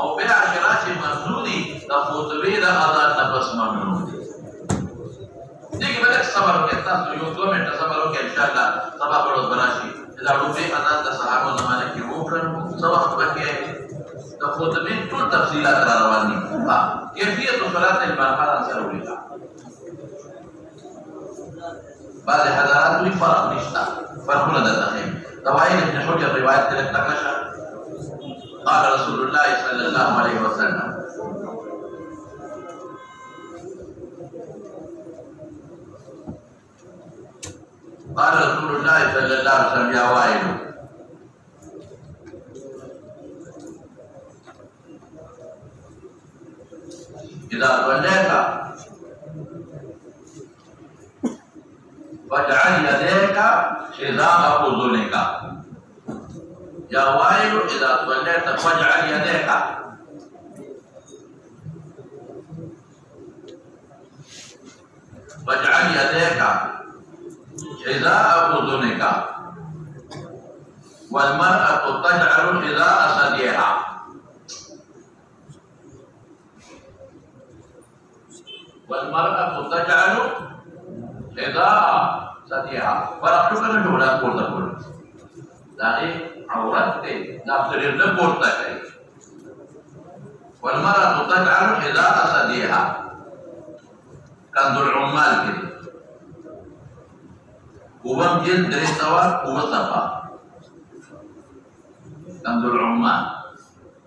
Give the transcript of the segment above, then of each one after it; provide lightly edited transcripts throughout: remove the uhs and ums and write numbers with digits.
او بیا شراچ مزنودی دا خطبه دا آزاد نفس ممنون دی دیکھ بلک صبر کے تاسو یو 2 منٹ صبر ہو کے انشاءاللہ سبا بڑوت بناشی اذا روپے آزاد دا صحابہ زمانے کی روکرن سبا خطبہ کے دا خطبه ټول تفصیلات را روانی کیفیت صلاة البرقران سرولی بعض حضرات وی فرق نشتا فرقنا دا تخیم دوائن ابن حجر روایت تلک نکشا قال رسول الله صلى الله عليه وسلم قال رسول الله صلى الله عليه وسلم يا وائل إذا صليت فاجعل يديك حذاء أذنك يا وائل إذا صليت فاجعل يديك حذاء أذنك والمرأة تجعل حذاء ثديها والمرأة تجعل حذاء ثديها فرق شكرا جولا قول تقول داغي عورت تے نافذ نہ پورتا ہے والمرأة تجعل حذاء ثديها كنز العمال کے قوم جلد درستوا قوم صفا كنز العمال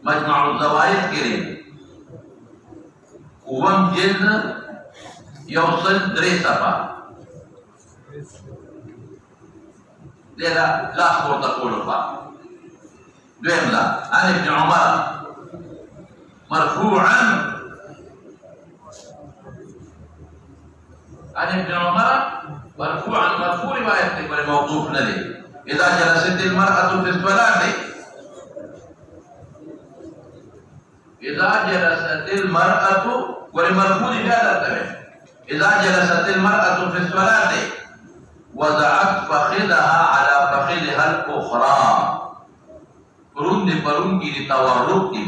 مجمع الزوائد کے قوم جلد يوصل درستوا لذا لا خور تقول الفا دوهم لا عن ابن عمر مرفوعا عن ابن عمر مرفوعا مرفوع رواية تقبل موقوف ندي إذا جلست المرأة في الصلاة إذا جلست المرأة ولمرفوع جالة إذا جلست المرأة في الصلاة وضعت فخذها على فخذها الأخرى قرون دي قرون کی تورق کی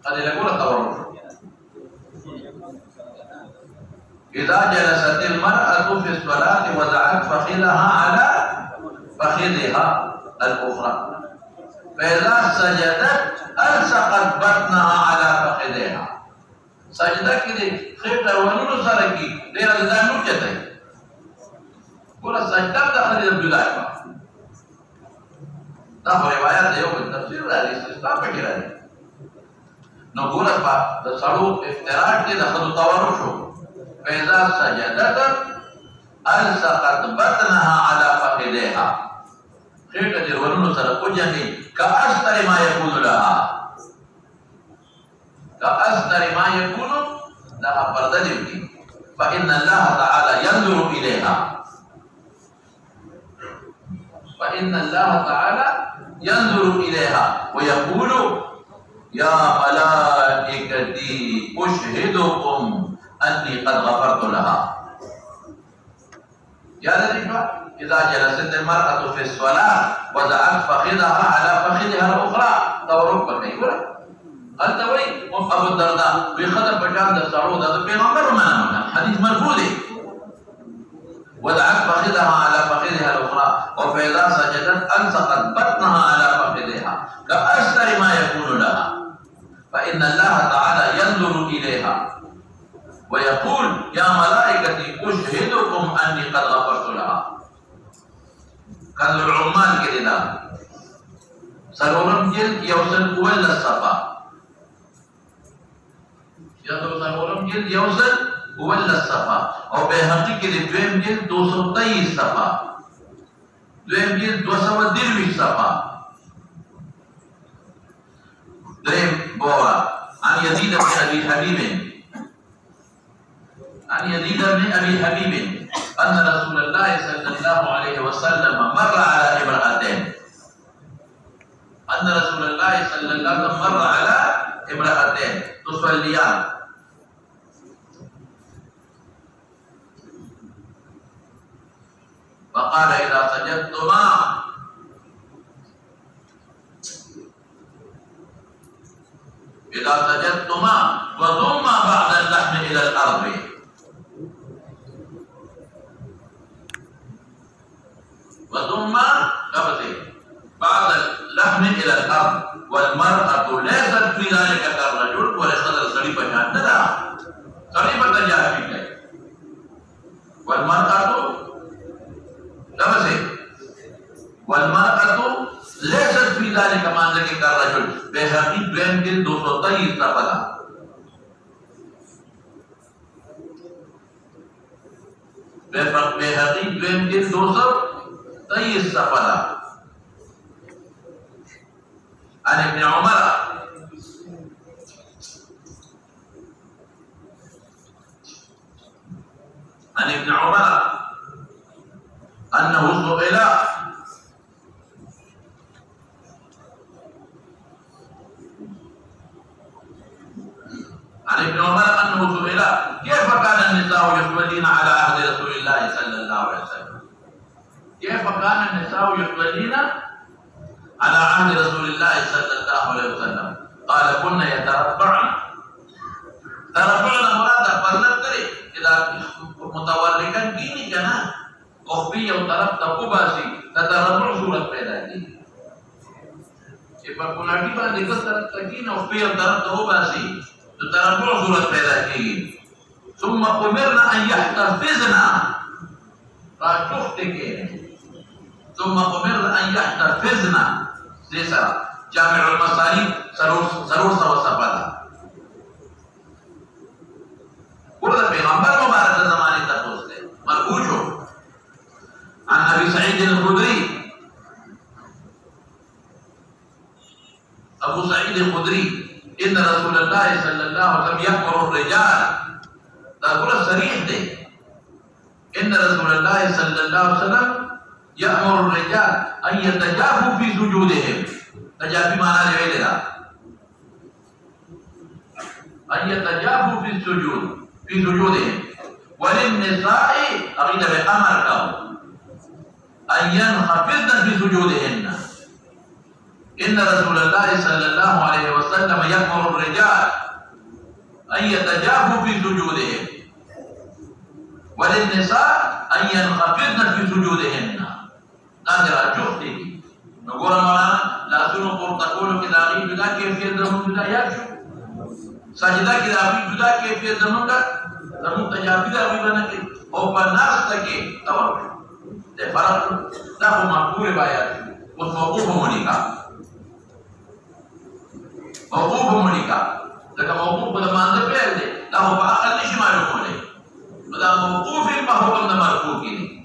قد يقول التورق إذا جلست المرأة في الصلاة وضعت فخذها على فخذها الأخرى فإذا سجدت ألصقت بطنها على فخذها سجدة كده خيطة ونور سرقي ليه رضا نوجته قول السجدة دخل البلاد تاخو روایت یو تفسیر راځي استثناء پکې راځي نو ګور په د سړو افتراض کې د خدو تورو شو فإذا سجدت ألصقت بطنها على فخذها خيطة دې ورونو سره کوجني كأستر ما يكون لها كأستر ما يكون لها پرده دې فإن الله تعالى ينظر إليها فإن الله تعالى ينظر إليها ويقول يا ملائكتي أشهدكم أني قد غفرت لها يا ذلك إذا جلست المرأة في الصلاة وضعت فخذها على فخذها الأخرى تورق بكيورا أنت وين أبو الدرداء بخدم بجان السعود هذا بيغمر منا حديث مرفوض وضعت فخذها على فخذها الأخرى وفإذا سجدت ألصقت بطنها على فخذها كأستر ما يكون لها فإن الله تعالى ينظر إليها ويقول يا ملائكتي أشهدكم أني قد غفرت لها. كان العمال كده سرورم جلد يوصل ولا الصفا سرورم جلد يوصل ولا الصفا أو بهمتي كده دوام جلد 223 صفا دوام جلد 223 صفا. دريم بورا عن يزيد بن أبي حبيب أن رسول الله صلى الله عليه وسلم مر على امرأتين تصليان فقال إذا سجدتما وضما بعد اللحم إلى الأرض بعد اللحم إلى الأرض والمرأة ليست في ذلك كالرجل وليست صريفة شاندرة صريفة جاهلية والمرأة ليست في ذلك ما ذكر كالرجل بهذه دوام جلد 223 صفحة. بهذه دوام جلد 223 صفحة. عن ابن عمر أنه سئل كيف كان النساء يصلين على عهد رسول الله صلى الله عليه وسلم؟ كيف كان النساء يصلين على عهد رسول الله صلى الله عليه وسلم؟ قال كنا يتربعن مراد فرنتري إذا متوركا gini جنا أخبي وطرف تقباسي تتربع سورة پیدا کی إذا كنا ديبا ديكت طرف تكين أخبي وطرف تقباسي تتربع سورة پیدا کی ثم أمرنا أن يحتفظنا ثم أمرنا أن يحتفظنا سيسرا جامع المصاريف سرور سوصفالا ورد پیغمبر مبارک زمانی تپوستے مربوچو عن أبي سعيد الخدري أبو سعيد الخدري إن رسول الله صلى الله عليه وسلم يأمر الرجال تقول الصريح ده إن رسول الله صلى الله عليه وسلم يأمر الرجال أن يتجافوا في سجودهم. تجافي معنى لغيرها أن يتجافوا في سجودهم وللنساء أريد بأمر أن ينخفضن في سجودهن. إن رسول الله صلى الله عليه وسلم يأمر الرجال أن يتجافوا في سجودهم وللنساء أن ينخفضن في سجودهن. نادر جهدي نقول مولانا لا سنقر تقول كذا غيب جدا كيفية زمن جدا يكشف سجدا كذا غيب جدا كيفية زمن تجافي ذا غيب نكي أو بالناس تكي تورك ده فرق ده هو مقبول بايات وموقوف مونيكا لكن موقوف بده ما عنده فعل ده هو بأقل شيء معلوم عليه بده موقوف ما هو بده مرفوع كده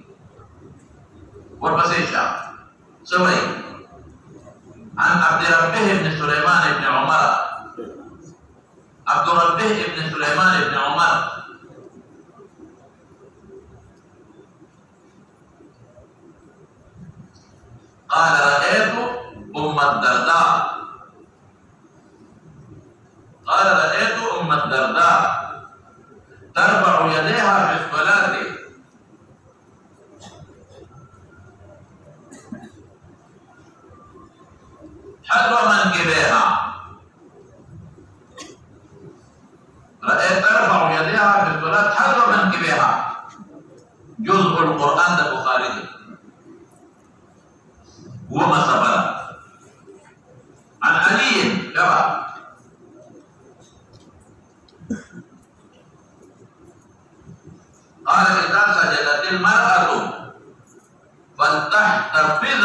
والبسيشة سوي عن عبد ربه بن سليمان بن عمر قال رأيت أم الدرداء ترفع يديها في الصلاة حذو منكبيها. رأيت ترفع يديها في الصلاة حذو منكبيها. جزء القرآن ده بخاري هو ما سبب عن علي كما قال إذا سجدت المرأة فلتحتفظ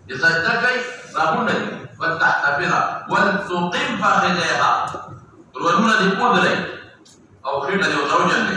يسجدك رابون فلتحتفظ ولتقم فخذيها الولون دي قدرة أو خير دي وزوجا دي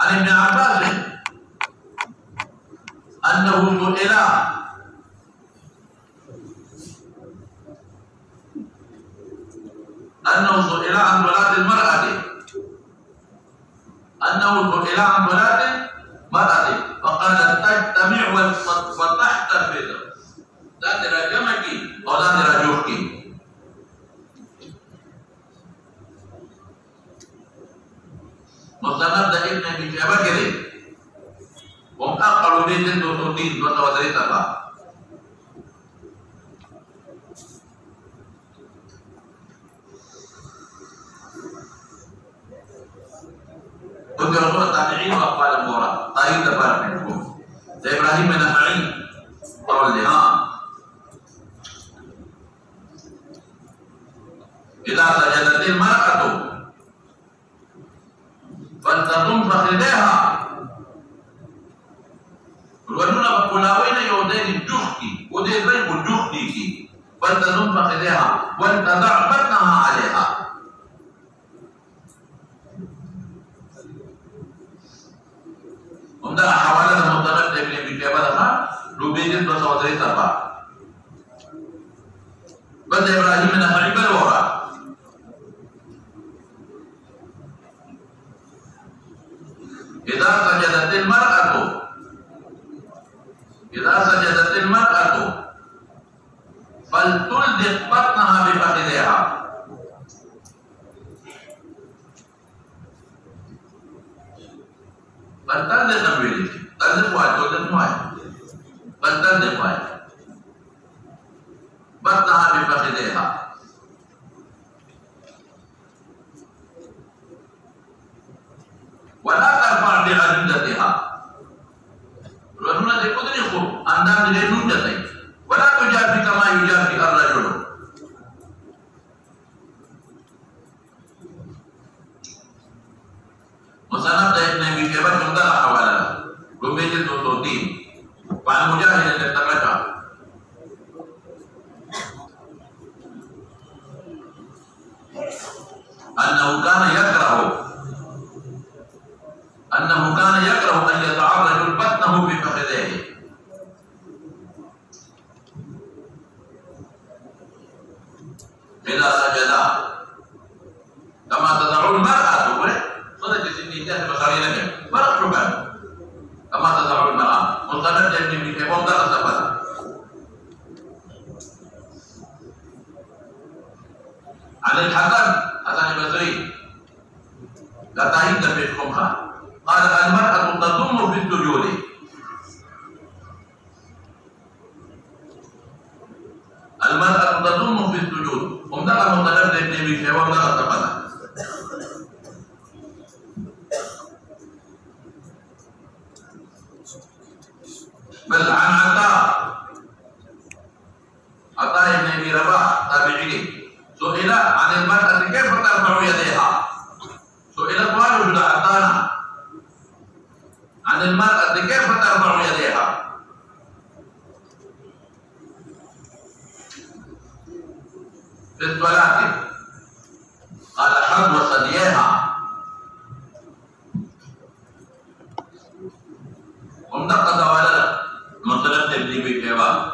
عن ابن عباس أنه سئل عن صلاة المرأة فقال تجتمع وتحتفظ ذات رجمك أو ذات رجوك مصنف ده ابن ابي شيبة كده ومأقل بيت 203 تبع كنت رسول التابعين وأقوال المورا طيب تبارك منكم ده إبراهيم بن نخعي قال لي إذا سجدت المرأة فلتضم فخذيها الولون بقلاوين يودين الجهدي ودي الريب الجهدي فلتضم فخذيها ولتضع بطنها عليها ومدى حوالة المطلق ابن ابي شيبة لما لبيجن بصوتري تبع بس إبراهيم بن نخعي بالورا إذا سجدت المرأة فلتلدق بطنها بفخذها فلتلدق بيلي تلدق بطنها بفخذها ولا ترفع بعددتها رجلنا تقول يخو أندام لنون جتاي ولا تجافي كما يجافي الرجل مصنف ده ابن ابي شيبة جمدة حوالا رميت 203 وعن مجاهد التقرجع أنه كان يكره أن يتعرج بطنه بفخذيه إذا سجد كما تضع المرأة صدق السنيتات بصرينا فرق شبان كما تضع المرأة مصنف ابن ابي شيبة درس فلا عن الحسن البصري لا تعيد في الخمخة قال المرأة تضم في السجود ومدقى مطلب ابن ابي شيبة ومدقى تفضل بل عن عطاء ابن ابي رباح تابعي سئل عن المرأة كيف ترفع يديها سئلت والد عطانا عن المرأة كيف ترفع يديها في الصلاة قال حظ ثدييها ومدقة ولد مطلب ابن ابي شيبة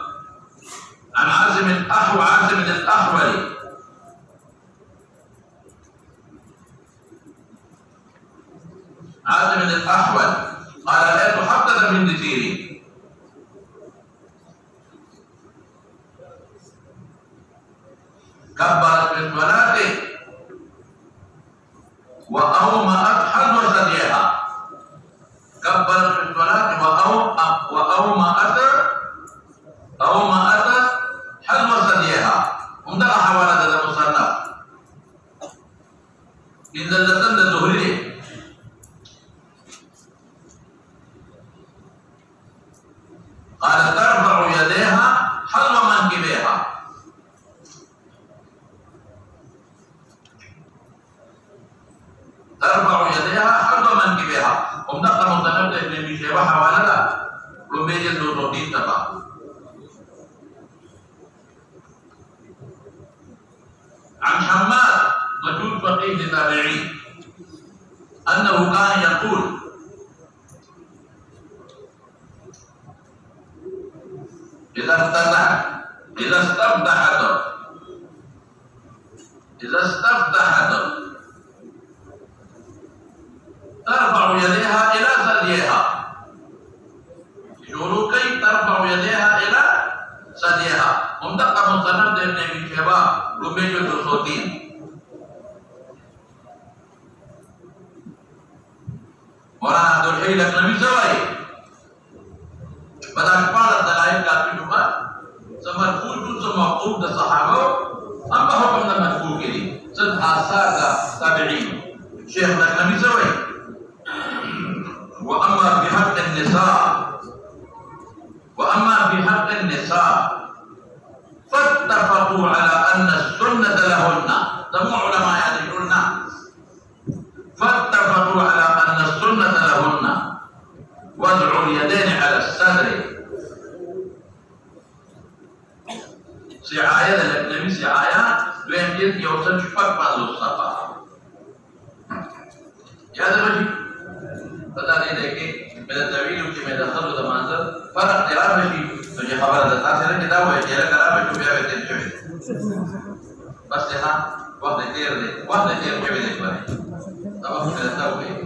عن عاصم الأحولي قال رأيت حفصة بنت سيرين كبرت في الصلاة وأومأت حظ ثدييها كبرت في الصلاة وأومأت حظ ثدييها ومدقى حوالة المصنف إن زلزلتن ترفع يديها حظ منكبها ومدقة متنبت ابن أبي شيبة حوالها لبيج الدوتين تبع عن حماد مجهول فقيه التابعين أنه كان يقول إذا استفتحت ترفع يديها إلى ثديها يقولوا كي ترفع يديها إلى ثديها ومدقة مستند ابن أبي شيبة رميج الدوسوتين مولانا عبد الحي لكنوي سوائي pada kepala terkait kafir juga sama kudu sama da sahaba apa hukum dan makhluk ini sedhasa tabi'in syekh Nabi Zawai wa amma bi haqq an-nisa fattafaqu ala anna as-sunnata lahunna tamu ulama yaquluna fattafaqu ala anna as-sunnata lahunna wad'u al-yadayn ala as-sadri siaya dan Nabi siaya dua yang diusahakan cepat masuk sapa. Ya ada bagi. Tadi ni dekik, meda tawil uci meda khalu da manzar. Farak terang bagi. So je khabar da tasir kita tahu ya kerana baju biar betul cewek. Pas dia waktu dia cewek dekik. Tahu kita tahu.